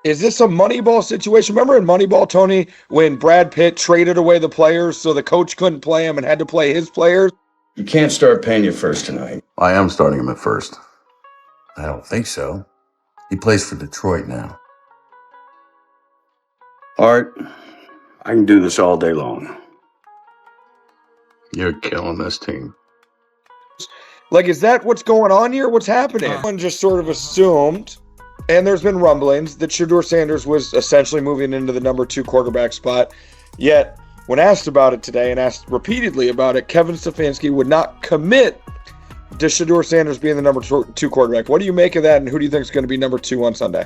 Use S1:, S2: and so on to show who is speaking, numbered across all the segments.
S1: Is this a Moneyball situation? Remember in Moneyball, Tony, when Brad Pitt traded away the players so the coach couldn't play him and had to play his players?
S2: You can't start Pena first tonight.
S3: I am starting him at first. I don't think so. He plays for Detroit now.
S2: Art, I can do this all day long.
S3: You're killing this team.
S1: Like, is that what's going on here? What's happening? Everyone just sort of assumed, and there's been rumblings, that Shedeur Sanders was essentially moving into the number 2 quarterback spot. Yet, when asked about it today and asked repeatedly about it, Kevin Stefanski would not commit to Shedeur Sanders being the number 2 quarterback. What do you make of that, and who do you think is going to be number 2 on Sunday?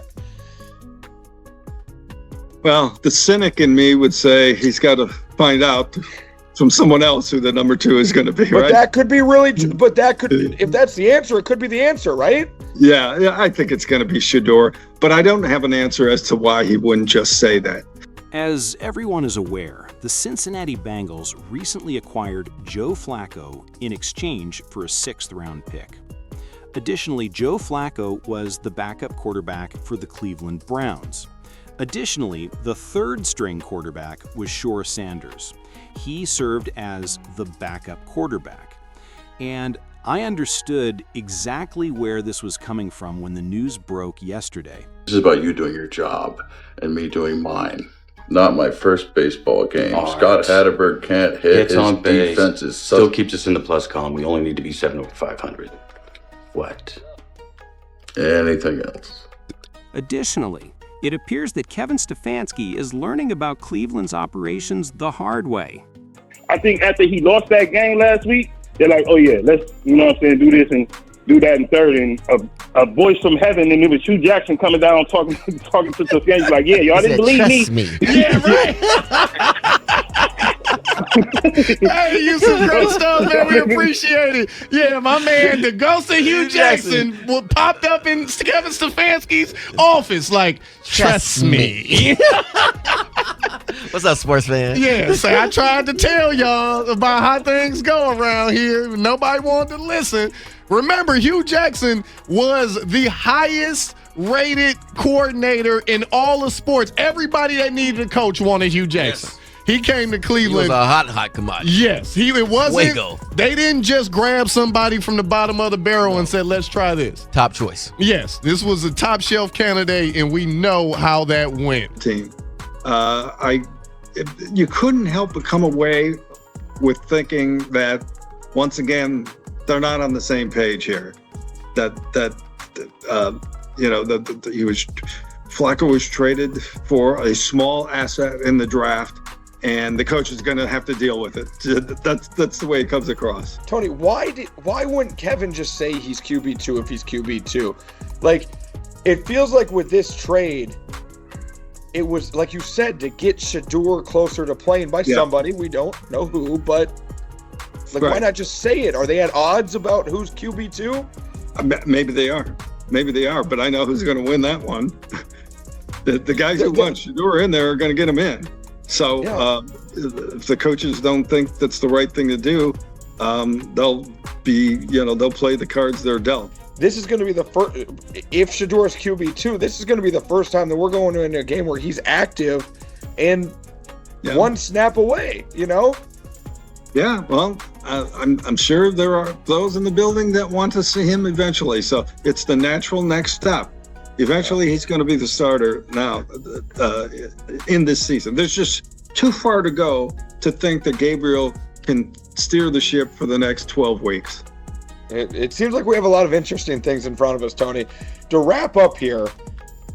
S4: Well, the cynic in me would say he's got to find out from someone else who the number 2 is going to be,
S1: but
S4: right?
S1: That could be really, but that could, if that's the answer, it could be the answer, right?
S4: Yeah, I think it's going to be Shedeur, but I don't have an answer as to why he wouldn't just say that.
S5: As everyone is aware, the Cincinnati Bengals recently acquired Joe Flacco in exchange for a 6th-round pick. Additionally, Joe Flacco was the backup quarterback for the Cleveland Browns. Additionally, the 3rd-string quarterback was Shedeur Sanders. He served as the backup quarterback. And I understood exactly where this was coming from when the news broke yesterday.
S3: This is about you doing your job and me doing mine. Not my first baseball game.
S2: All
S3: Scott
S2: right.
S3: Hatterberg can't hit.
S2: Hits
S3: His
S2: on base.
S3: defense is
S2: Still keeps us in the plus column. We only need to be 7 over 500. What?
S3: Anything else?
S5: Additionally, it appears that Kevin Stefanski is learning about Cleveland's operations the hard way.
S6: I think after he lost that game last week, they're like, oh yeah, let's, you know what I'm saying, do this and do that in third. And a voice from heaven, and it was Hugh Jackson coming down talking to Stefanski, like, yeah, y'all didn't believe me.
S7: Yeah, right. Hey, you some great stuff, man. We appreciate it. Yeah, my man, the ghost of Hugh Jackson popped up in Kevin Stefanski's office. Like, trust me.
S8: What's up, sports fan?
S7: Yeah, say I tried to tell y'all about how things go around here. Nobody wanted to listen. Remember, Hugh Jackson was the highest rated coordinator in all of sports. Everybody that needed a coach wanted Hugh Jackson. Yes. He came to Cleveland.
S8: He was a hot commodity.
S7: Yes, it wasn't.
S8: Fuego.
S7: They didn't just grab somebody from the bottom of the barrel and said, let's try this.
S8: Top choice.
S7: Yes, this was a top shelf candidate, and we know how that went.
S4: Team. You couldn't help but come away with thinking that, once again, they're not on the same page here. Flacco was traded for a small asset in the draft, and the coach is going to have to deal with it. That's the way it comes across.
S1: Tony, why wouldn't Kevin just say he's QB2 if he's QB2? Like, it feels like with this trade, it was, like you said, to get Shedeur closer to playing by somebody. We don't know who, but like, why not just say it? Are they at odds about who's QB2?
S4: Maybe they are. Maybe they are, but I know who's going to win that one. The guys who want Shedeur in there are going to get him in. So if the coaches don't think that's the right thing to do, they'll play the cards they're dealt.
S1: This is going to be the first, if Shedeur is QB2, this is going to be the first time that we're going into a game where he's active and one snap away, you know?
S4: Yeah, well, I'm sure there are those in the building that want to see him eventually. So it's the natural next step. Eventually, he's going to be the starter now in this season. There's just too far to go to think that Gabriel can steer the ship for the next 12 weeks.
S1: It seems like we have a lot of interesting things in front of us, Tony. To wrap up here,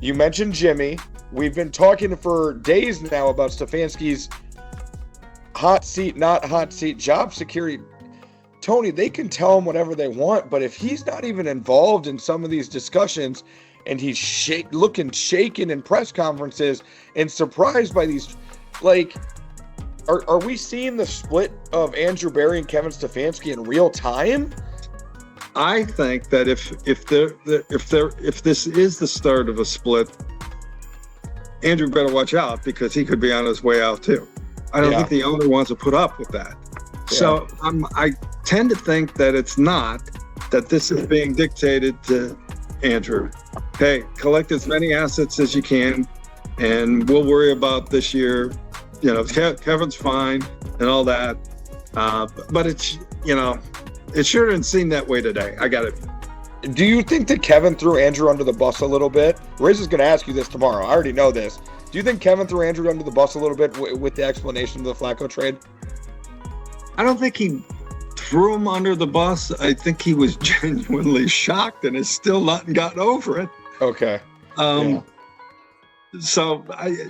S1: you mentioned Jimmy. We've been talking for days now about Stefanski's hot seat, not hot seat, job security. Tony, they can tell him whatever they want, but if he's not even involved in some of these discussions and he's looking shaken in press conferences and surprised by these, like, are we seeing the split of Andrew Berry and Kevin Stefanski in real time?
S4: I think that if this is the start of a split, Andrew better watch out, because he could be on his way out too. I don't think the owner wants to put up with that. Yeah. So I tend to think that it's not, that this is being dictated to Andrew, hey, collect as many assets as you can, and we'll worry about this year. You know, Kevin's fine and all that, but it's, you know, it sure didn't seem that way today. I got it.
S1: Do you think that Kevin threw Andrew under the bus a little bit? Riz is going to ask you this tomorrow. I already know this. Do you think Kevin threw Andrew under the bus a little bit with the explanation of the Flacco trade?
S4: I don't think he threw him under the bus. I think he was genuinely shocked and has still not gotten over it.
S1: Okay.
S4: So I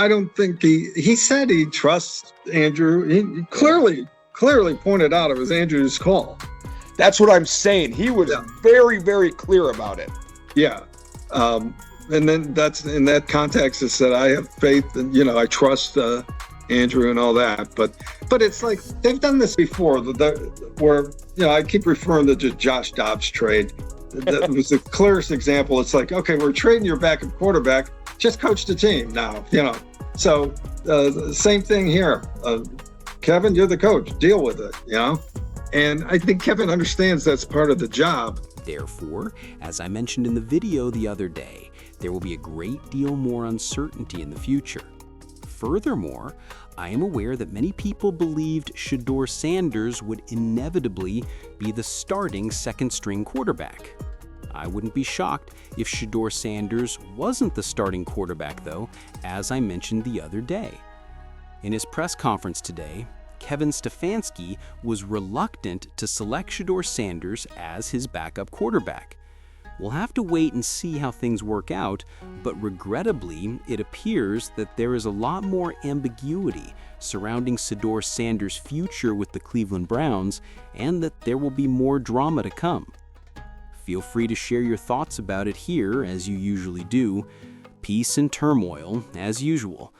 S4: don't think he said he trusts Andrew. He clearly pointed out it was Andrew's call.
S1: That's what I'm saying. He was very, very clear about it.
S4: Yeah. And then that's in that context is that I have faith and, you know, I trust Andrew and all that. But it's like they've done this before where, you know, I keep referring to the Josh Dobbs trade. That was the clearest example. It's like, okay, we're trading your backup quarterback. Just coach the team now, you know. So same thing here. Kevin, you're the coach. Deal with it, you know. And I think Kevin understands that's part of the job.
S5: Therefore, as I mentioned in the video the other day, there will be a great deal more uncertainty in the future. Furthermore, I am aware that many people believed Shedeur Sanders would inevitably be the starting second-string quarterback. I wouldn't be shocked if Shedeur Sanders wasn't the starting quarterback, though, as I mentioned the other day. In his press conference today, Kevin Stefanski was reluctant to select Shedeur Sanders as his backup quarterback. We'll have to wait and see how things work out, but regrettably, it appears that there is a lot more ambiguity surrounding Shedeur Sanders' future with the Cleveland Browns, and that there will be more drama to come. Feel free to share your thoughts about it here, as you usually do. Peace and turmoil, as usual,